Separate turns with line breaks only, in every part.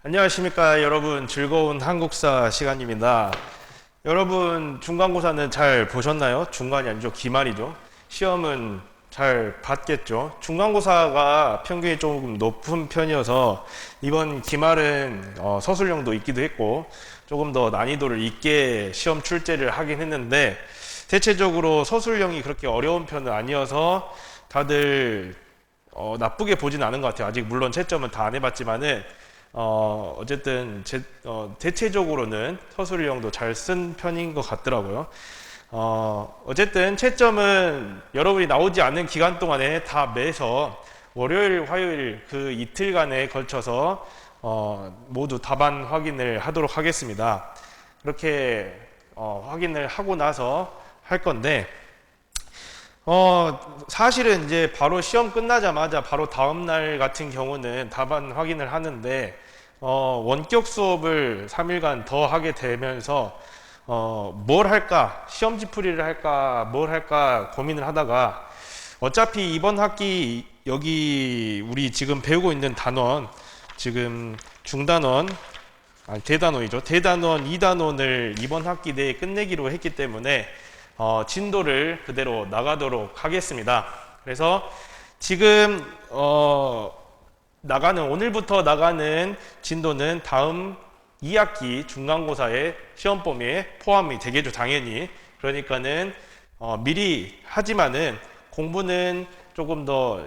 안녕하십니까 여러분. 즐거운 한국사 시간입니다. 여러분 중간고사는 잘 보셨나요? 중간이 아니죠, 기말이죠. 시험은 잘 봤겠죠. 중간고사가 평균이 조금 높은 편이어서 이번 기말은 서술형도 있기도 했고 조금 더 난이도를 있게 시험 출제를 하긴 했는데, 대체적으로 서술형이 그렇게 어려운 편은 아니어서 다들 나쁘게 보진 않은 것 같아요. 아직 물론 채점은 다 안 해봤지만은 어쨌든 대체적으로는 서술형도 잘 쓴 편인 것 같더라고요. 어쨌든 채점은 여러분이 나오지 않는 기간 동안에 다 매서 월요일, 화요일 그 이틀간에 걸쳐서 모두 답안 확인을 하도록 하겠습니다. 그렇게 확인을 하고 나서 할 건데, 사실은 이제 바로 시험 끝나자마자 바로 다음날 같은 경우는 답안 확인을 하는데, 원격 수업을 3일간 더 하게 되면서, 뭘 할까? 시험지풀이를 할까? 뭘 할까? 고민을 하다가, 어차피 이번 학기 여기 우리 지금 배우고 있는 단원, 지금 중단원, 아니 대단원이죠. 대단원, 2단원을 이번 학기 내에 끝내기로 했기 때문에 진도를 그대로 나가도록 하겠습니다. 그래서 지금 오늘부터 나가는 진도는 다음 2학기 중간고사의 시험 범위에 포함이 되겠죠, 당연히. 그러니까는 미리 하지만은 공부는 조금 더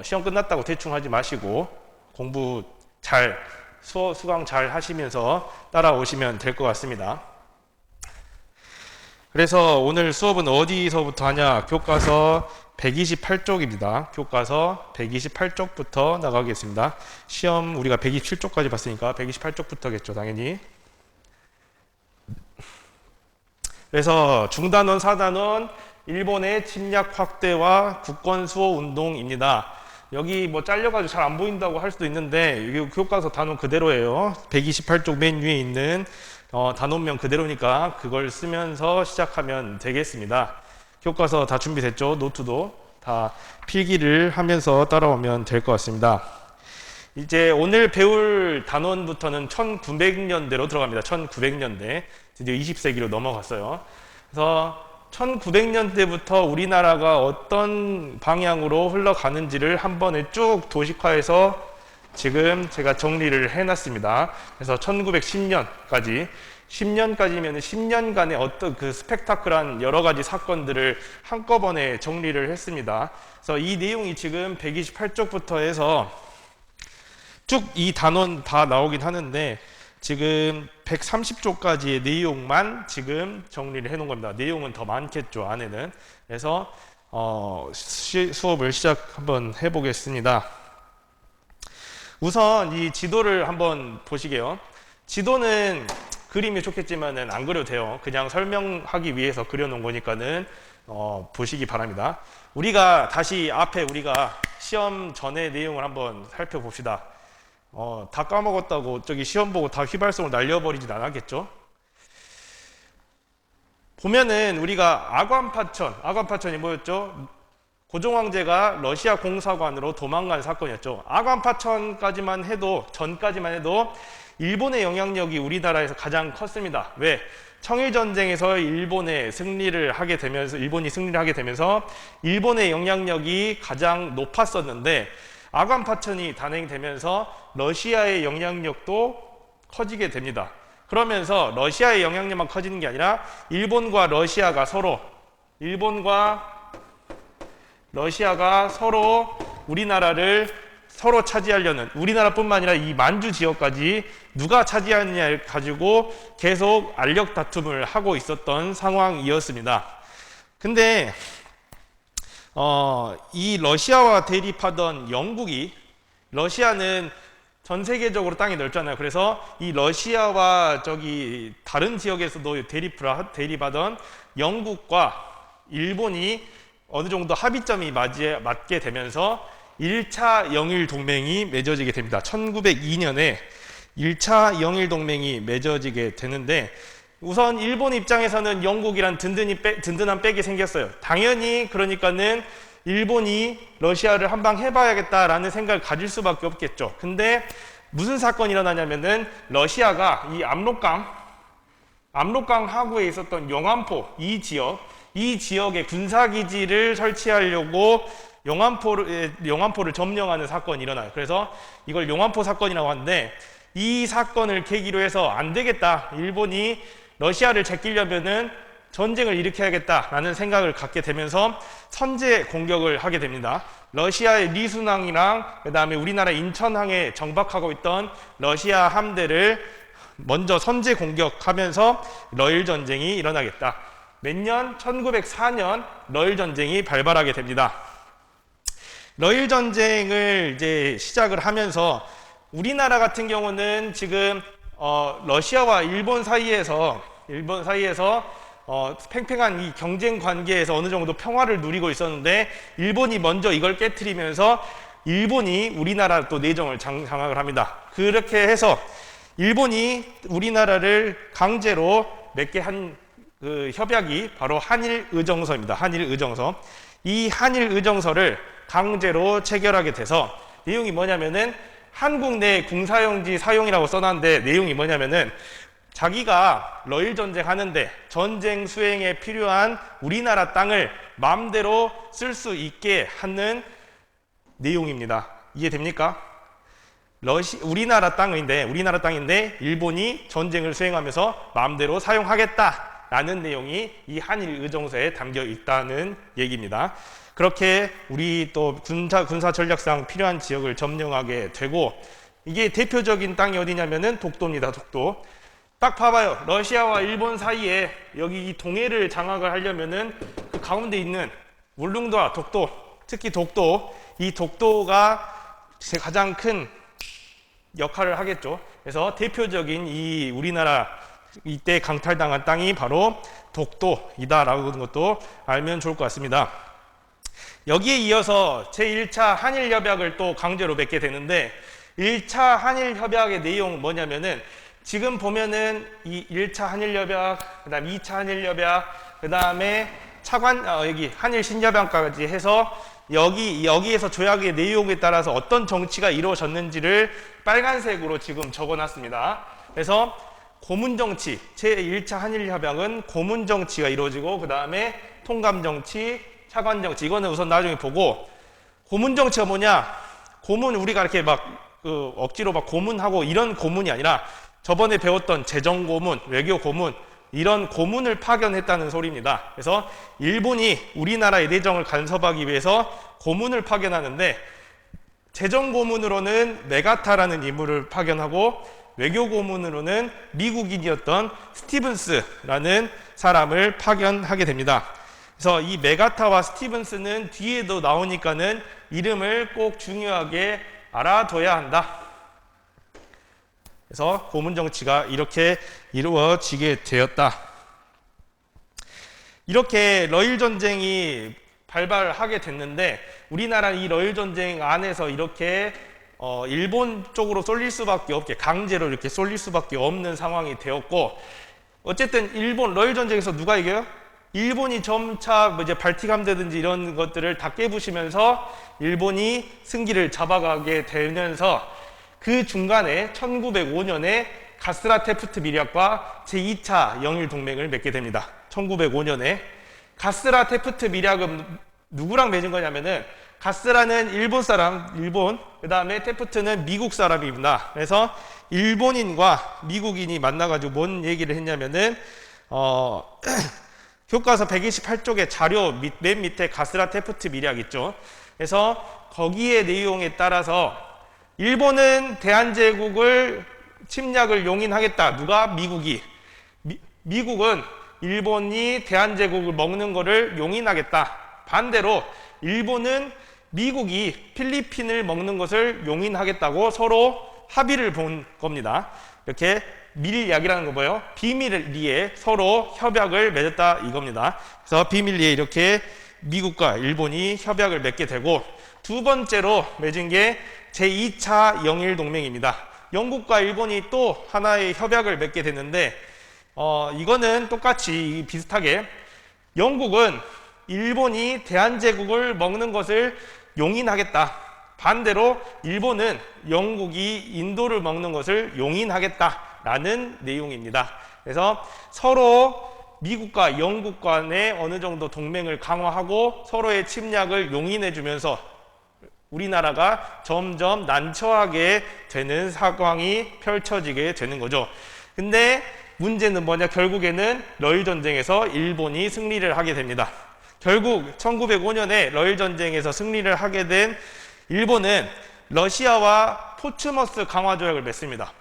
시험 끝났다고 대충 하지 마시고 공부 잘 수강 잘 하시면서 따라오시면 될 것 같습니다. 그래서 오늘 수업은 어디서부터 하냐? 교과서 128쪽입니다. 교과서 128쪽부터 나가겠습니다. 시험 우리가 127쪽까지 봤으니까 128쪽부터겠죠, 당연히. 그래서 중단원, 4단원, 일본의 침략 확대와 국권 수호 운동입니다. 여기 뭐 잘려가지고 잘 안 보인다고 할 수도 있는데, 여기 교과서 단원 그대로예요. 128쪽 맨 위에 있는 단원명 그대로니까 그걸 쓰면서 시작하면 되겠습니다. 교과서 다 준비됐죠? 노트도 다 필기를 하면서 따라오면 될 것 같습니다. 이제 오늘 배울 단원부터는 1900년대로 들어갑니다. 1900년대. 드디어 20세기로 넘어갔어요. 그래서 1900년대부터 우리나라가 어떤 방향으로 흘러가는지를 한 번에 쭉 도식화해서 지금 제가 정리를 해놨습니다. 그래서 1910년까지, 10년까지면 10년간의 어떤 그 스펙타클한 여러 가지 사건들을 한꺼번에 정리를 했습니다. 그래서 이 내용이 지금 128쪽부터 해서 쭉 이 단원 다 나오긴 하는데, 지금 130쪽까지의 내용만 지금 정리를 해 놓은 겁니다. 내용은 더 많겠죠, 안에는. 그래서 수업을 시작 한번 해보겠습니다. 우선 이 지도를 한번 보시게요. 지도는 그림이 좋겠지만은 안 그려도 돼요. 그냥 설명하기 위해서 그려놓은 거니까는 보시기 바랍니다. 우리가 다시 앞에 우리가 시험 전의 내용을 한번 살펴봅시다. 다 까먹었다고 저기 시험 보고 다 휘발성을 날려버리진 않았겠죠? 보면은 우리가 아관파천이 뭐였죠? 고종황제가 러시아 공사관으로 도망간 사건이었죠. 아관파천까지만 해도, 전까지만 해도 일본의 영향력이 우리나라에서 가장 컸습니다. 왜? 청일전쟁에서 일본이 승리를 하게 되면서 일본의 영향력이 가장 높았었는데, 아관파천이 단행되면서 러시아의 영향력도 커지게 됩니다. 그러면서 러시아의 영향력만 커지는 게 아니라 일본과 러시아가 서로 우리나라를 서로 차지하려는, 우리나라뿐만 아니라 이 만주 지역까지 누가 차지하느냐를 가지고 계속 알력 다툼을 하고 있었던 상황이었습니다. 근데 이 러시아와 대립하던 영국이, 러시아는 전 세계적으로 땅이 넓잖아요. 그래서 이 러시아와 저기 다른 지역에서도 대립하던 영국과 일본이 어느 정도 합의점이 맞게 되면서 1차 영일 동맹이 맺어지게 됩니다. 1902년에 1차 영일 동맹이 맺어지게 되는데, 우선 일본 입장에서는 영국이란 든든한 백이 생겼어요. 당연히 그러니까는 일본이 러시아를 한 방 해봐야겠다라는 생각을 가질 수밖에 없겠죠. 근데 무슨 사건이 일어나냐면은 러시아가 이 압록강 하구에 있었던 영안포 이 지역에 군사기지를 설치하려고 영안포를 점령하는 사건이 일어나요. 그래서 이걸 영안포 사건이라고 하는데, 이 사건을 계기로 해서 안 되겠다, 일본이 러시아를 제끼려면은 전쟁을 일으켜야겠다라는 생각을 갖게 되면서 선제 공격을 하게 됩니다. 러시아의 리순항이랑 그 다음에 우리나라 인천항에 정박하고 있던 러시아 함대를 먼저 선제 공격하면서 러일 전쟁이 일어나겠다. 몇 년? 1904년 러일 전쟁이 발발하게 됩니다. 러일 전쟁을 이제 시작을 하면서 우리나라 같은 경우는 지금 러시아와 일본 사이에서 팽팽한 이 경쟁 관계에서 어느 정도 평화를 누리고 있었는데, 일본이 먼저 이걸 깨트리면서 일본이 우리나라 또 내정을 장악을 합니다. 그렇게 해서 일본이 우리나라를 강제로 맺게 한 그 협약이 바로 한일의정서입니다. 한일의정서. 이 한일의정서를 강제로 체결하게 돼서 내용이 뭐냐면은 한국 내 궁사용지 사용이라고 써놨는데, 내용이 뭐냐면은 자기가 러일 전쟁 하는데 전쟁 수행에 필요한 우리나라 땅을 마음대로 쓸 수 있게 하는 내용입니다. 이해됩니까? 우리나라 땅인데 일본이 전쟁을 수행하면서 마음대로 사용하겠다라는 내용이 이 한일의정서에 담겨 있다는 얘기입니다. 그렇게 우리 또 군사 전략상 필요한 지역을 점령하게 되고, 이게 대표적인 땅이 어디냐면은 독도입니다. 독도. 딱 봐봐요. 러시아와 일본 사이에 여기 이 동해를 장악을 하려면은 그 가운데 있는 울릉도와 독도, 특히 이 독도가 가장 큰 역할을 하겠죠. 그래서 대표적인 이 우리나라 이때 강탈당한 땅이 바로 독도이다라고 하는 것도 알면 좋을 것 같습니다. 여기에 이어서 제1차 한일협약을 또 강제로 맺게 되는데, 1차 한일협약의 내용은 뭐냐면은 지금 보면은 이 1차 한일협약, 그 다음 2차 한일협약, 그 다음에 여기 한일신협약까지 해서 여기에서 조약의 내용에 따라서 어떤 정치가 이루어졌는지를 빨간색으로 지금 적어놨습니다. 그래서 고문정치, 제1차 한일협약은 고문정치가 이루어지고, 그 다음에 통감정치, 차관정치, 이거는 우선 나중에 보고, 고문정치가 뭐냐? 우리가 이렇게 억지로 고문하고 이런 고문이 아니라 저번에 배웠던 재정고문, 외교고문, 이런 고문을 파견했다는 소리입니다. 그래서 일본이 우리나라의 내정을 간섭하기 위해서 고문을 파견하는데, 재정고문으로는 메가타라는 인물을 파견하고, 외교고문으로는 미국인이었던 스티븐스라는 사람을 파견하게 됩니다. 그래서 이 메가타와 스티븐스는 뒤에도 나오니까는 이름을 꼭 중요하게 알아둬야 한다. 그래서 고문정치가 이렇게 이루어지게 되었다. 이렇게 러일 전쟁이 발발하게 됐는데, 우리나라 이 러일 전쟁 안에서 이렇게 일본 쪽으로 쏠릴 수밖에 없게, 강제로 이렇게 쏠릴 수밖에 없는 상황이 되었고, 어쨌든 러일 전쟁에서 누가 이겨요? 일본이 점차 이제 발틱 함대든지 이런 것들을 다 깨부시면서 일본이 승기를 잡아가게 되면서, 그 중간에 1905년에 가스라테프트 밀약과 제2차 영일 동맹을 맺게 됩니다. 1905년에 가스라테프트 밀약은 누구랑 맺은 거냐면은, 가스라는 일본, 그 다음에 테프트는 미국 사람입니다. 그래서 일본인과 미국인이 만나가지고 뭔 얘기를 했냐면은, 교과서 128쪽의 자료 맨 밑에 가스라테프트 밀약 있죠. 그래서 거기에 내용에 따라서 일본은 대한제국을 침략을 용인하겠다. 누가? 미국이. 미국은 일본이 대한제국을 먹는 거를 용인하겠다. 반대로 일본은 미국이 필리핀을 먹는 것을 용인하겠다고 서로 합의를 본 겁니다. 이렇게 밀약이라는 거 뭐예요? 비밀리에 서로 협약을 맺었다 이겁니다. 그래서 비밀리에 이렇게 미국과 일본이 협약을 맺게 되고, 두 번째로 맺은 게 제2차 영일동맹입니다. 영국과 일본이 또 하나의 협약을 맺게 됐는데, 이거는 똑같이 비슷하게 영국은 일본이 대한제국을 먹는 것을 용인하겠다. 반대로 일본은 영국이 인도를 먹는 것을 용인하겠다라는 내용입니다. 그래서 서로 미국과 영국 간에 어느 정도 동맹을 강화하고 서로의 침략을 용인해주면서 우리나라가 점점 난처하게 되는 상황이 펼쳐지게 되는 거죠. 근데 문제는 뭐냐? 결국에는 러일 전쟁에서 일본이 승리를 하게 됩니다. 결국 1905년에 러일 전쟁에서 승리를 하게 된 일본은 러시아와 포츠머스 강화 조약을 맺습니다.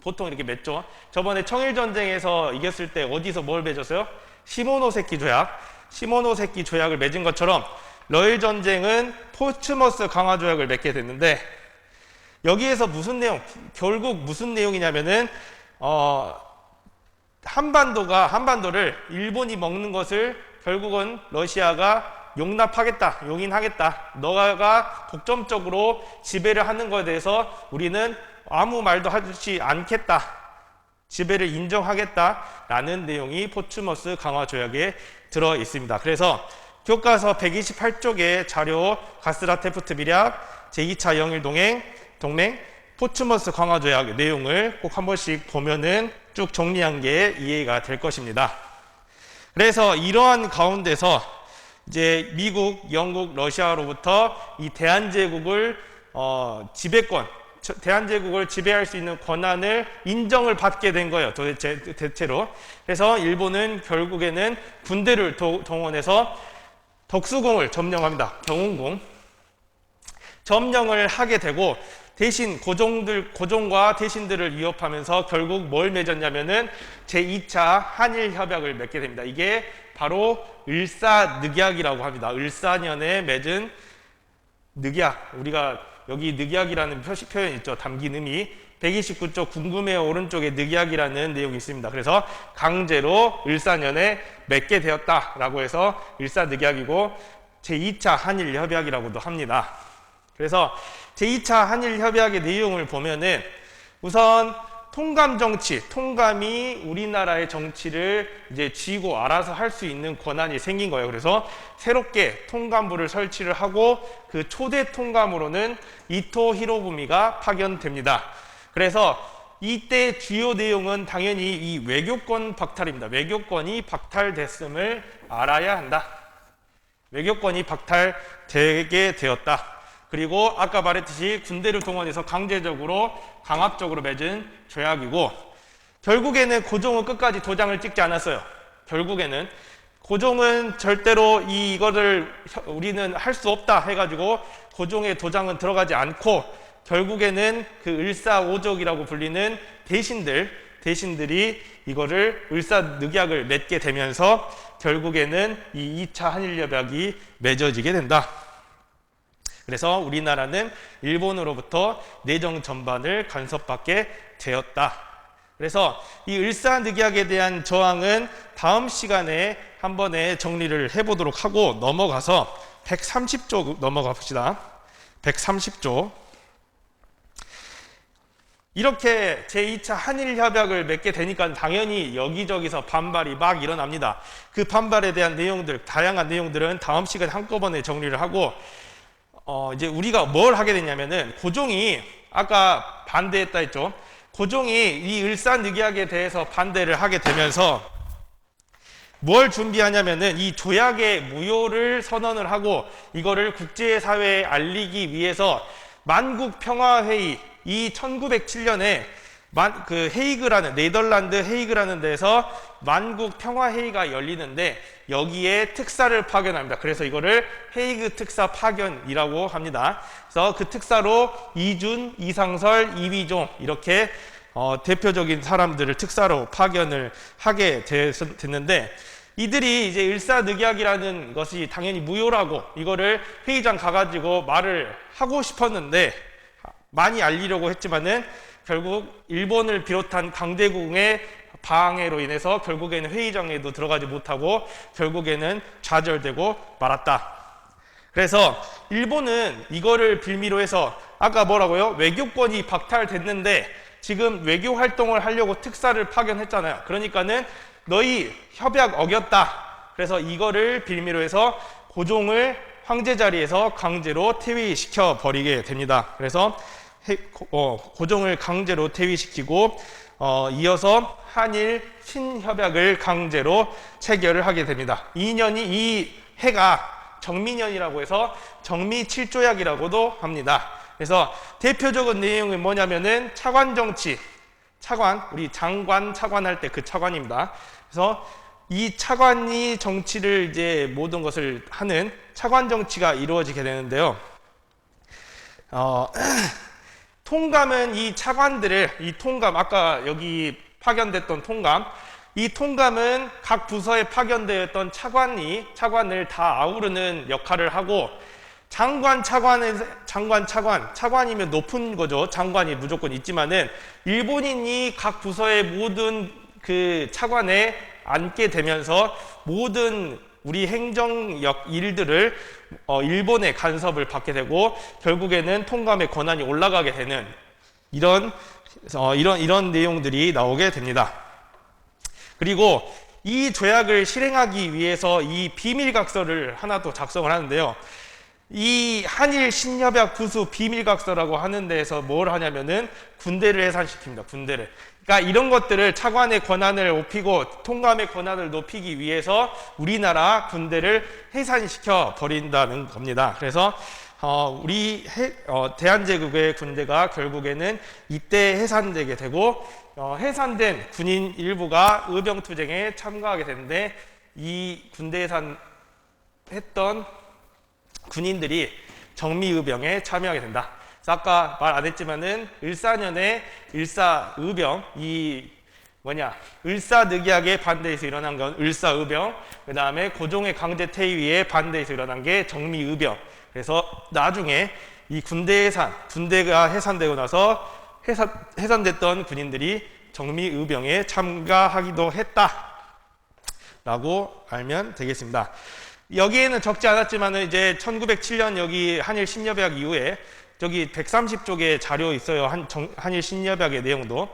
보통 이렇게 맺죠. 저번에 청일 전쟁에서 이겼을 때 어디서 뭘 맺었어요? 시모노세키 조약. 시모노세키 조약을 맺은 것처럼 러일 전쟁은 포츠머스 강화 조약을 맺게 됐는데, 여기에서 무슨 내용? 결국 무슨 내용이냐면은 한반도를 일본이 먹는 것을 결국은 러시아가 용납하겠다, 용인하겠다. 너가 독점적으로 지배를 하는 것에 대해서 우리는 아무 말도 하지 않겠다. 지배를 인정하겠다라는 내용이 포츠머스 강화 조약에 들어 있습니다. 그래서 교과서 128쪽의 자료 가스라테프트 비략, 제2차 영일 동맹, 포츠머스 강화 조약 내용을 꼭 한 번씩 보면은 쭉 정리한 게 이해가 될 것입니다. 그래서 이러한 가운데서 이제 미국, 영국, 러시아로부터 이 대한제국을 대한제국을 지배할 수 있는 권한을 인정을 받게 된 거예요. 대체로. 그래서 일본은 결국에는 군대를 동원해서 덕수궁을 점령합니다. 경운궁. 점령을 하게 되고, 대신 고종과 대신들을 위협하면서 결국 뭘 맺었냐면은 제2차 한일협약을 맺게 됩니다. 이게 바로 을사늑약이라고 합니다. 을사년에 맺은 늑약. 우리가 여기 늑약이라는 표현 있죠. 담긴 의미. 129쪽 궁금해요 오른쪽에 늑약이라는 내용이 있습니다. 그래서 강제로 을사년에 맺게 되었다라고 해서 을사늑약이고 제2차 한일협약이라고도 합니다. 그래서 제2차 한일협약의 내용을 보면은 우선 통감 정치, 통감이 우리나라의 정치를 이제 쥐고 알아서 할 수 있는 권한이 생긴 거예요. 그래서 새롭게 통감부를 설치를 하고 그 초대 통감으로는 이토 히로부미가 파견됩니다. 그래서 이때 주요 내용은 당연히 이 외교권 박탈입니다. 외교권이 박탈됐음을 알아야 한다. 외교권이 박탈되게 되었다. 그리고 아까 말했듯이 군대를 동원해서 강압적으로 맺은 조약이고, 결국에는 고종은 끝까지 도장을 찍지 않았어요. 결국에는 고종은 절대로 이거를 우리는 할 수 없다 해가지고 고종의 도장은 들어가지 않고, 결국에는 그 을사오적이라고 불리는 대신들이 이거를 을사늑약을 맺게 되면서 결국에는 이 2차 한일협약이 맺어지게 된다. 그래서 우리나라는 일본으로부터 내정 전반을 간섭받게 되었다. 그래서 이 을사늑약에 대한 저항은 다음 시간에 한 번에 정리를 해보도록 하고 넘어가서 130조 넘어가 봅시다. 130조. 이렇게 제2차 한일협약을 맺게 되니까 당연히 여기저기서 반발이 막 일어납니다. 그 반발에 대한 내용들, 다양한 내용들은 다음 시간에 한꺼번에 정리를 하고, 이제 우리가 뭘 하게 되냐면은, 고종이 아까 반대했다 했죠. 고종이 이 을사늑약에 대해서 반대를 하게 되면서 뭘 준비하냐면은 이 조약의 무효를 선언을 하고 이거를 국제사회에 알리기 위해서 만국평화회의, 이 1907년에 그 헤이그라는, 네덜란드 헤이그라는 데서 만국평화회의가 열리는데 여기에 특사를 파견합니다. 그래서 이거를 헤이그 특사 파견이라고 합니다. 그래서 그 특사로 이준, 이상설, 이휘종 이렇게 대표적인 사람들을 특사로 파견을 하게 됐는데, 이들이 이제 을사늑약이라는 것이 당연히 무효라고 이거를 회의장 가가지고 말을 하고 싶었는데, 많이 알리려고 했지만은 결국 일본을 비롯한 강대국의 방해로 인해서 결국에는 회의장에도 들어가지 못하고 결국에는 좌절되고 말았다. 그래서 일본은 이거를 빌미로 해서 아까 뭐라고요? 외교권이 박탈됐는데 지금 외교 활동을 하려고 특사를 파견했잖아요. 그러니까는 너희 협약 어겼다. 그래서 이거를 빌미로 해서 고종을 황제 자리에서 강제로 퇴위시켜 버리게 됩니다. 그래서 고종을 강제로 퇴위시키고 이어서 한일 신협약을 강제로 체결을 하게 됩니다. 이 해가 정미년이라고 해서 정미 7조약이라고도 합니다. 그래서 대표적인 내용은 뭐냐면은 차관 정치, 우리 장관 차관할 때 그 차관입니다. 그래서 이 차관이 정치를 이제 모든 것을 하는 차관 정치가 이루어지게 되는데요. 통감은 이 통감, 아까 여기 파견됐던 통감, 이 통감은 각 부서에 파견되었던 차관을 다 아우르는 역할을 하고, 차관이면 높은 거죠. 장관이 무조건 있지만은, 일본인이 각 부서의 모든 그 차관에 앉게 되면서 모든 우리 행정력 일들을 일본의 간섭을 받게 되고 결국에는 통감의 권한이 올라가게 되는 이런 내용들이 나오게 됩니다. 그리고 이 조약을 실행하기 위해서 이 비밀각서를 하나 또 작성을 하는데요. 이 한일 신협약 부수 비밀각서라고 하는 데에서 뭘 하냐면은 군대를 해산시킵니다. 군대를. 그러니까 이런 것들을 차관의 권한을 높이고 통감의 권한을 높이기 위해서 우리나라 군대를 해산시켜 버린다는 겁니다. 그래서 대한제국의 군대가 결국에는 이때 해산되게 되고 해산된 군인 일부가 의병투쟁에 참가하게 되는데 이 군대 해산했던 군인들이 정미의병에 참여하게 된다. 그래서 아까 말 안 했지만은 을사년에 을사의병, 을사늑약에 반대해서 일어난 건 을사의병, 그 다음에 고종의 강제 퇴위에 반대해서 일어난 게 정미의병. 그래서 나중에 이 군대가 해산되고 나서 해산됐던 군인들이 정미의병에 참가하기도 했다라고 알면 되겠습니다. 여기에는 적지 않았지만은 이제 1907년 여기 한일 신협약 이후에 저기 130쪽에 자료 있어요. 한일 신협약의 내용도.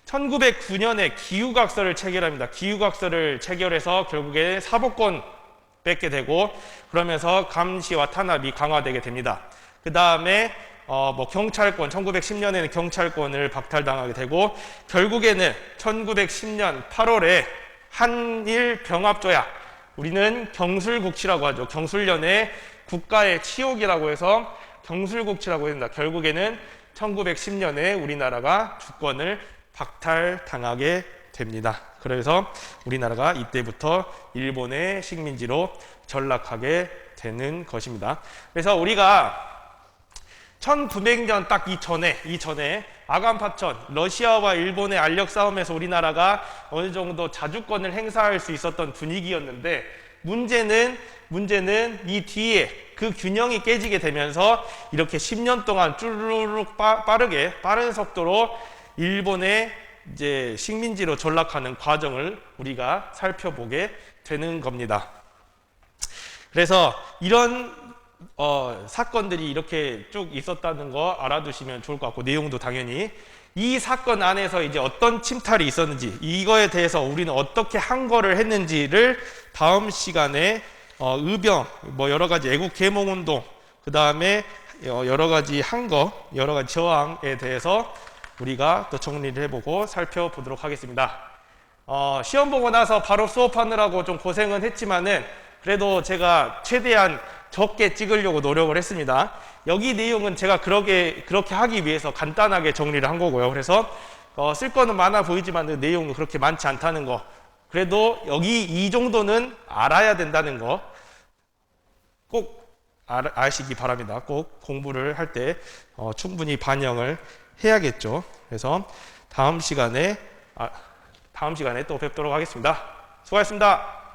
1909년에 기후각서를 체결합니다. 기후각서를 체결해서 결국에 사법권 뺏게 되고 그러면서 감시와 탄압이 강화되게 됩니다. 그 다음에 경찰권, 1910년에는 경찰권을 박탈당하게 되고 결국에는 1910년 8월에 한일 병합조약, 우리는 경술국치라고 하죠. 경술련의 국가의 치욕이라고 해서 경술국치라고 합니다. 결국에는 1910년에 우리나라가 주권을 박탈당하게 됩니다. 그래서 우리나라가 이때부터 일본의 식민지로 전락하게 되는 것입니다. 그래서 우리가 1900년 딱 이전에 아간파천, 러시아와 일본의 알력 싸움에서 우리나라가 어느 정도 자주권을 행사할 수 있었던 분위기였는데 문제는 이 뒤에 그 균형이 깨지게 되면서 이렇게 10년 동안 쭈르륵 빠른 속도로 일본의 이제 식민지로 전락하는 과정을 우리가 살펴보게 되는 겁니다. 그래서 이런 사건들이 이렇게 쭉 있었다는 거 알아두시면 좋을 것 같고, 내용도 당연히 이 사건 안에서 이제 어떤 침탈이 있었는지, 이거에 대해서 우리는 어떻게 항거를 했는지를 다음 시간에 의병, 여러 가지 애국 계몽 운동, 그 다음에 여러 가지 항거, 여러 가지 저항에 대해서 우리가 또 정리를 해보고 살펴보도록 하겠습니다. 시험 보고 나서 바로 수업하느라고 좀 고생은 했지만은 그래도 제가 최대한 적게 찍으려고 노력을 했습니다. 여기 내용은 제가 그렇게 하기 위해서 간단하게 정리를 한 거고요. 그래서 쓸 거는 많아 보이지만 내용은 그렇게 많지 않다는 거, 그래도 여기 이 정도는 알아야 된다는 거 꼭 아시기 바랍니다. 꼭 공부를 할 때 충분히 반영을 해야겠죠. 그래서 다음 시간에 또 뵙도록 하겠습니다. 수고하셨습니다.